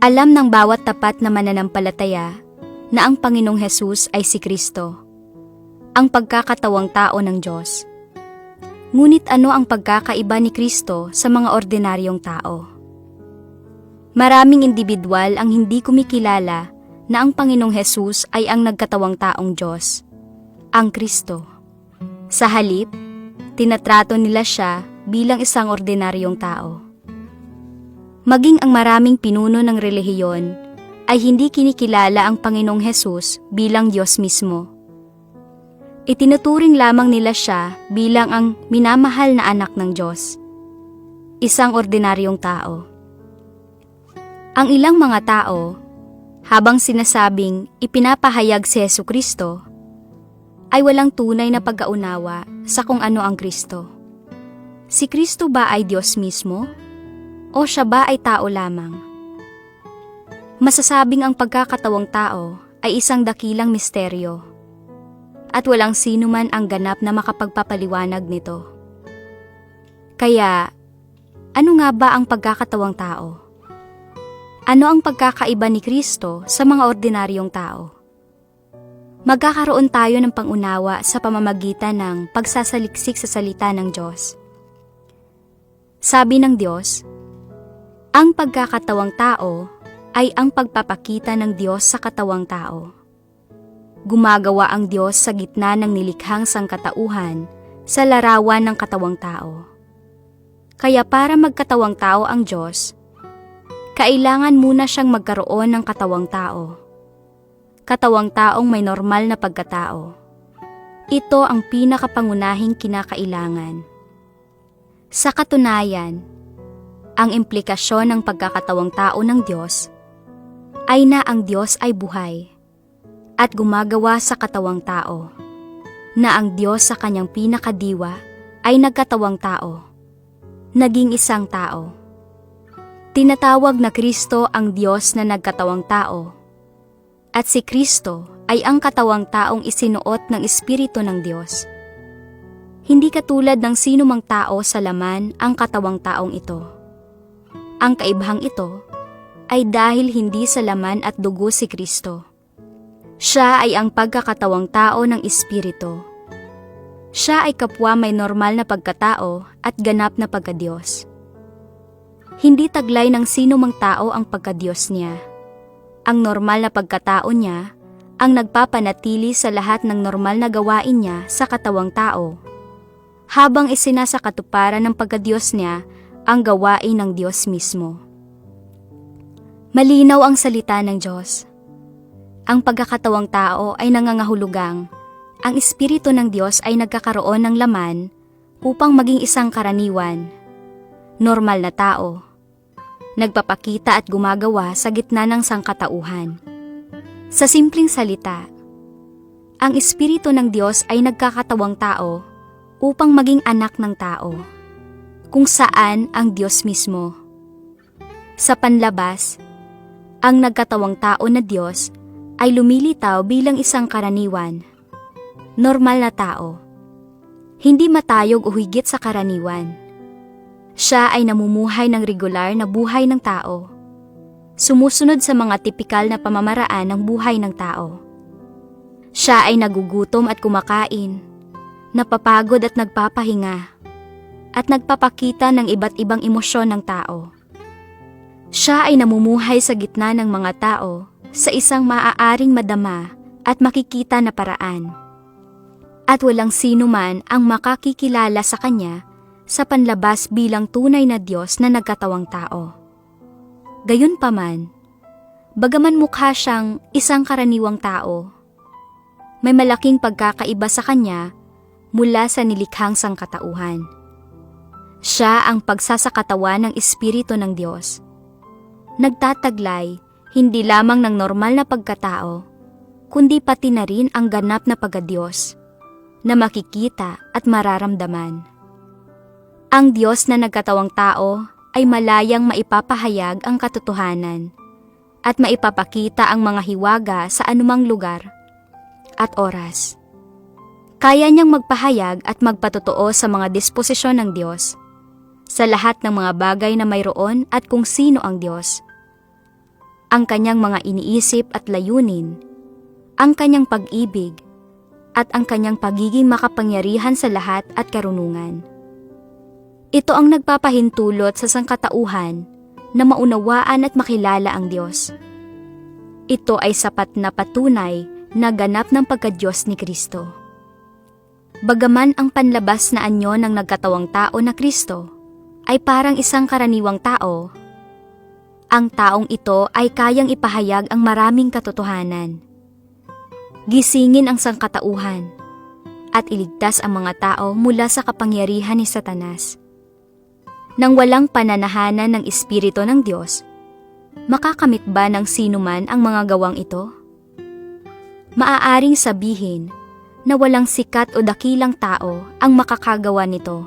Alam ng bawat tapat na mananampalataya na ang Panginoong Hesus ay si Kristo, ang pagkakatawang tao ng Diyos. Ngunit ano ang pagkakaiba ni Kristo sa mga ordinaryong tao? Maraming individual ang hindi kumikilala na ang Panginoong Hesus ay ang nagkatawang taong Diyos, ang Kristo. Sa halip, tinatrato nila siya bilang isang ordinaryong tao. Maging ang maraming pinuno ng relihiyon ay hindi kinikilala ang Panginoong Hesus bilang Diyos mismo. Itinuturing lamang nila siya bilang ang minamahal na anak ng Diyos, isang ordinaryong tao. Ang ilang mga tao, habang sinasabing ipinapahayag si Hesukristo, ay walang tunay na pagkaunawa sa kung ano ang Kristo. Si Kristo ba ay Diyos mismo? O siya ba ay tao lamang? Masasabing ang pagkakatawang tao ay isang dakilang misteryo, at walang sino man ang ganap na makapagpapaliwanag nito. Kaya, ano nga ba ang pagkakatawang tao? Ano ang pagkakaiba ni Kristo sa mga ordinaryong tao? Magkakaroon tayo ng pangunawa sa pamamagitan ng pagsasaliksik sa salita ng Diyos. Sabi ng Diyos, ang pagkakatawang tao ay ang pagpapakita ng Diyos sa katawang tao. Gumagawa ang Diyos sa gitna ng nilikhang sangkatauhan sa larawan ng katawang tao. Kaya para magkatawang tao ang Diyos, kailangan muna siyang magkaroon ng katawang tao. Katawang taong may normal na pagkatao. Ito ang pinakapangunahing kinakailangan. Sa katunayan, ang implikasyon ng pagkakatawang tao ng Diyos ay na ang Diyos ay buhay at gumagawa sa katawang tao, na ang Diyos sa kanyang pinakadiwa ay nagkatawang tao, naging isang tao. Tinatawag na Kristo ang Diyos na nagkatawang tao, at si Kristo ay ang katawang taong isinuot ng Espiritu ng Diyos. Hindi katulad ng sinumang tao sa laman ang katawang taong ito. Ang kaibahang ito ay dahil hindi sa laman at dugo si Kristo. Siya ay ang pagkakatawang tao ng Espiritu. Siya ay kapwa may normal na pagkatao at ganap na pagkadiyos. Hindi taglay ng sinumang tao ang pagkadiyos niya. Ang normal na pagkatao niya ang nagpapanatili sa lahat ng normal na gawain niya sa katawang tao, habang isinasakatuparan ng pagkadiyos niya ang gawain ng Diyos mismo. Malinaw ang salita ng Diyos. Ang pagkakatawang tao ay nangangahulugang ang Espiritu ng Diyos ay nagkakaroon ng laman upang maging isang karaniwan, normal na tao, nagpapakita at gumagawa sa gitna ng sangkatauhan. Sa simpleng salita, ang Espiritu ng Diyos ay nagkakatawang tao upang maging anak ng tao, kung saan ang Diyos mismo. Sa panlabas, ang nagkatawang tao na Diyos ay lumilitaw bilang isang karaniwan, normal na tao, hindi matayog o higit sa karaniwan. Siya ay namumuhay ng regular na buhay ng tao, sumusunod sa mga tipikal na pamamaraan ng buhay ng tao. Siya ay nagugutom at kumakain, napapagod at nagpapahinga, at nagpapakita ng iba't ibang emosyon ng tao. Siya ay namumuhay sa gitna ng mga tao sa isang maaaring madama at makikita na paraan. At walang sino man ang makakikilala sa kanya sa panlabas bilang tunay na Diyos na nagkatawang tao. Gayunpaman, bagaman mukha siyang isang karaniwang tao, may malaking pagkakaiba sa kanya mula sa nilikhang sangkatauhan. Siya ang pagsasakatawan ng Espiritu ng Diyos. Nagtataglay hindi lamang ng normal na pagkatao, kundi pati na rin ang ganap na pagkadiyos na makikita at mararamdaman. Ang Diyos na nagkatawang tao ay malayang maipapahayag ang katotohanan at maipapakita ang mga hiwaga sa anumang lugar at oras. Kaya niyang magpahayag at magpatotoo sa mga disposisyon ng Diyos, sa lahat ng mga bagay na mayroon at kung sino ang Diyos. ang kanyang mga iniisip at layunin, ang kanyang pag-ibig, at ang kanyang pagiging makapangyarihan sa lahat at karunungan. Ito ang nagpapahintulot sa sangkatauhan na maunawaan at makilala ang Diyos. Ito ay sapat na patunay na ganap ng pagka-Diyos ni Kristo. Bagaman ang panlabas na anyo ng nagkatawang tao na Kristo ay parang isang karaniwang tao, ang taong ito ay kayang ipahayag ang maraming katotohanan, gisingin ang sangkatauhan, at iligtas ang mga tao mula sa kapangyarihan ni Satanas. Nang walang pananahanan ng Espiritu ng Diyos, makakamit ba ng sinuman ang mga gawang ito? Maaaring sabihin na walang sikat o dakilang tao ang makakagawa nito,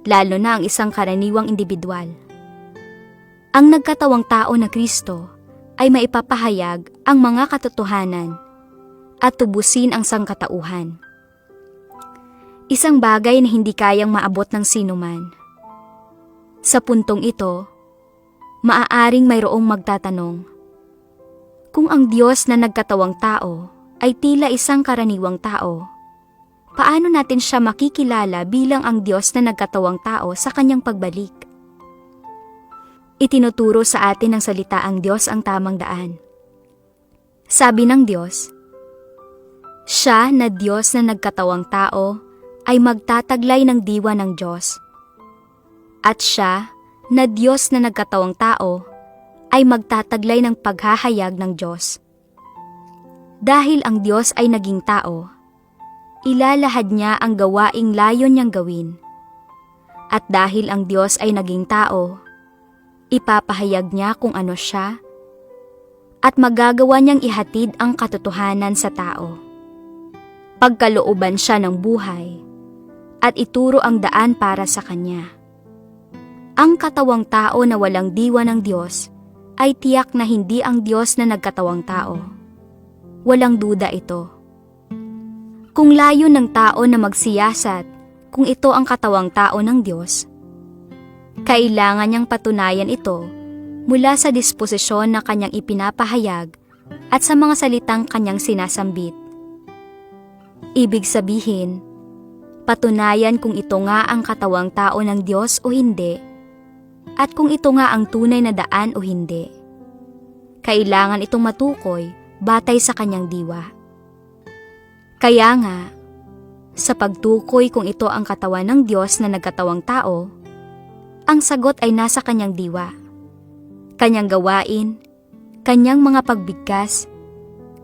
lalo na ang isang karaniwang individual. Ang nagkatawang tao na Kristo ay maipapahayag ang mga katotohanan at tubusin ang sangkatauhan. Isang bagay na hindi kayang maabot ng sinuman. Sa puntong ito, maaaring mayroong magtatanong, kung ang Diyos na nagkatawang tao ay tila isang karaniwang tao, paano natin siya makikilala bilang ang Diyos na nagkatawang tao sa kanyang pagbalik? Itinuturo sa atin ng salita ang Diyos ang tamang daan. Sabi ng Diyos, siya na Diyos na nagkatawang tao ay magtataglay ng diwa ng Diyos. At siya na Diyos na nagkatawang tao ay magtataglay ng paghahayag ng Diyos. Dahil ang Diyos ay naging tao, ilalahad niya ang gawaing layon niyang gawin. At dahil ang Diyos ay naging tao, ipapahayag niya kung ano siya at magagawa niyang ihatid ang katotohanan sa tao. Pagkalooban siya ng buhay at ituro ang daan para sa kanya. Ang katawang tao na walang diwa ng Diyos ay tiyak na hindi ang Diyos na nagkatawang tao. Walang duda ito. Kung layo ng tao na magsiyasat kung ito ang katawang tao ng Diyos, kailangan niyang patunayan ito mula sa disposisyon na kanyang ipinapahayag at sa mga salitang kanyang sinasambit. Ibig sabihin, patunayan kung ito nga ang katawang tao ng Diyos o hindi, at kung ito nga ang tunay na daan o hindi. Kailangan itong matukoy batay sa kanyang diwa. Kaya nga, sa pagtukoy kung ito ang katawan ng Diyos na nagkatawang tao, ang sagot ay nasa kanyang diwa, kanyang gawain, kanyang mga pagbigkas,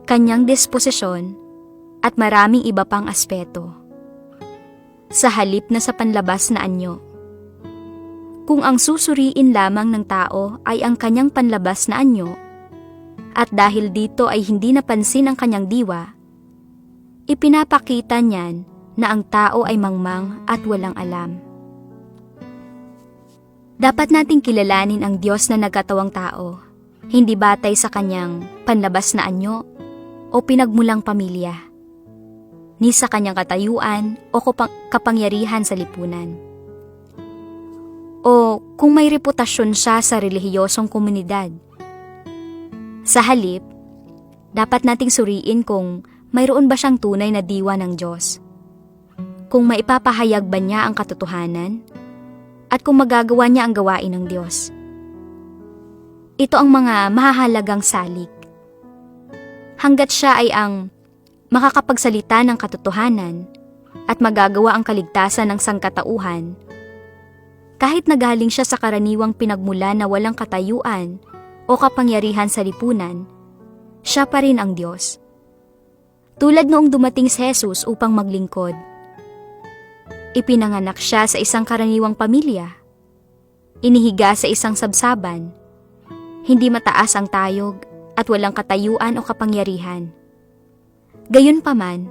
kanyang disposisyon, at maraming iba pang aspeto. Sa halip na sa panlabas na anyo. Kung ang susuriin lamang ng tao ay ang kanyang panlabas na anyo, at dahil dito ay hindi napansin ang kanyang diwa, ipinapakita niyan na ang tao ay mangmang at walang alam. Dapat nating kilalanin ang Diyos na nagkatawang tao, hindi batay sa kanyang panlabas na anyo o pinagmulang pamilya, ni sa kanyang katayuan o kapangyarihan sa lipunan. O kung may reputasyon siya sa relihiyosong komunidad. Sa halip, dapat nating suriin kung mayroon ba siyang tunay na diwa ng Diyos, kung maipapahayag ba niya ang katotohanan, at kung magagawa niya ang gawain ng Diyos. Ito ang mga mahahalagang salik. Hanggat siya ay ang makakapagsalita ng katotohanan at magagawa ang kaligtasan ng sangkatauhan, kahit nagaling siya sa karaniwang pinagmula na walang katayuan o kapangyarihan sa lipunan, siya pa rin ang Diyos. Tulad noong dumating si Jesus upang maglingkod, ipinanganak siya sa isang karaniwang pamilya. Inihiga sa isang sabsaban. Hindi mataas ang tayog at walang katayuan o kapangyarihan. Gayunpaman,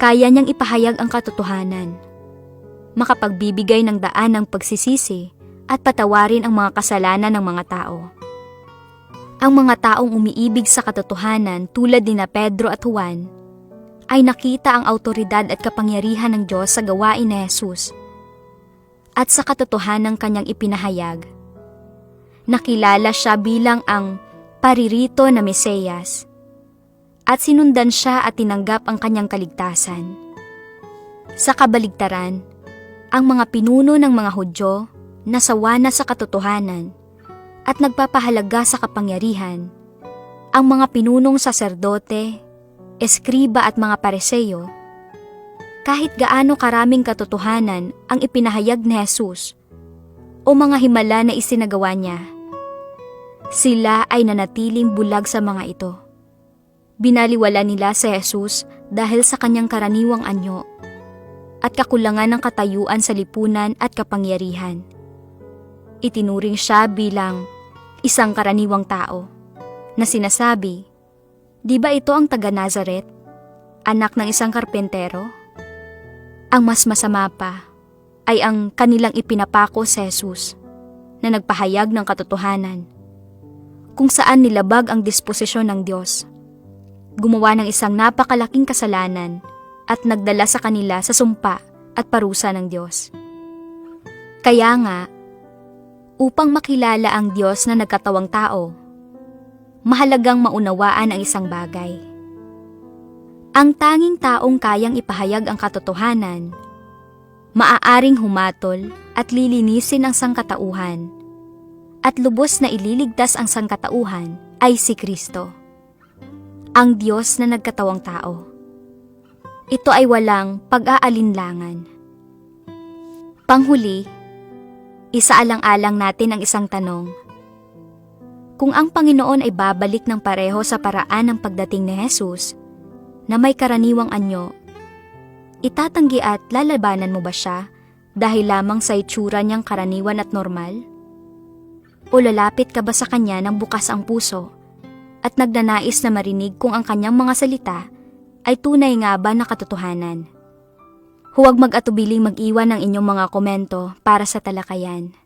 kaya niyang ipahayag ang katotohanan, makapagbibigay ng daan ng pagsisisi at patawarin ang mga kasalanan ng mga tao. Ang mga taong umiibig sa katotohanan tulad ni Pedro at Juan ay nakita ang autoridad at kapangyarihan ng Diyos sa gawain ni Jesus at sa katotohanan kanyang ipinahayag. Nakilala siya bilang ang paririto na Mesiyas at sinundan siya at tinanggap ang kanyang kaligtasan. Sa kabaligtaran, ang mga pinuno ng mga Hudyo nasawa na sa katotohanan at nagpapahalaga sa kapangyarihan. Ang mga pinunong saserdote, eskriba at mga pareseyo, kahit gaano karaming katotohanan ang ipinahayag ni Jesus o mga himala na isinagawa niya, sila ay nanatiling bulag sa mga ito. Binaliwala nila si Jesus dahil sa kanyang karaniwang anyo at kakulangan ng katayuan sa lipunan at kapangyarihan. Itinuring siya bilang isang karaniwang tao na sinasabi, "Di ba ito ang taga Nazaret, anak ng isang karpentero?" Ang mas masama pa ay ang kanilang ipinapako sa Jesus na nagpahayag ng katotohanan kung saan nilabag ang disposisyon ng Diyos, gumawa ng isang napakalaking kasalanan at nagdala sa kanila sa sumpa at parusa ng Diyos. Kaya nga, upang makilala ang Diyos na nagkatawang tao, mahalagang maunawaan ang isang bagay. Ang tanging taong kayang ipahayag ang katotohanan, maaaring humatol at lilinisin ang sangkatauhan, at lubos na ililigtas ang sangkatauhan ay si Kristo, ang Diyos na nagkatawang tao. Ito ay walang pag-aalinlangan. Panghuli, isaalang-alang natin ang isang tanong. Kung ang Panginoon ay babalik ng pareho sa paraan ng pagdating ni Jesus, na may karaniwang anyo, itatanggi at lalabanan mo ba siya dahil lamang sa itsura niyang karaniwan at normal? O lalapit ka ba sa kanya ng bukas ang puso at nagnanais na marinig kung ang kanyang mga salita ay tunay nga ba na katotohanan? Huwag mag-atubiling mag-iwan ng inyong mga komento para sa talakayan.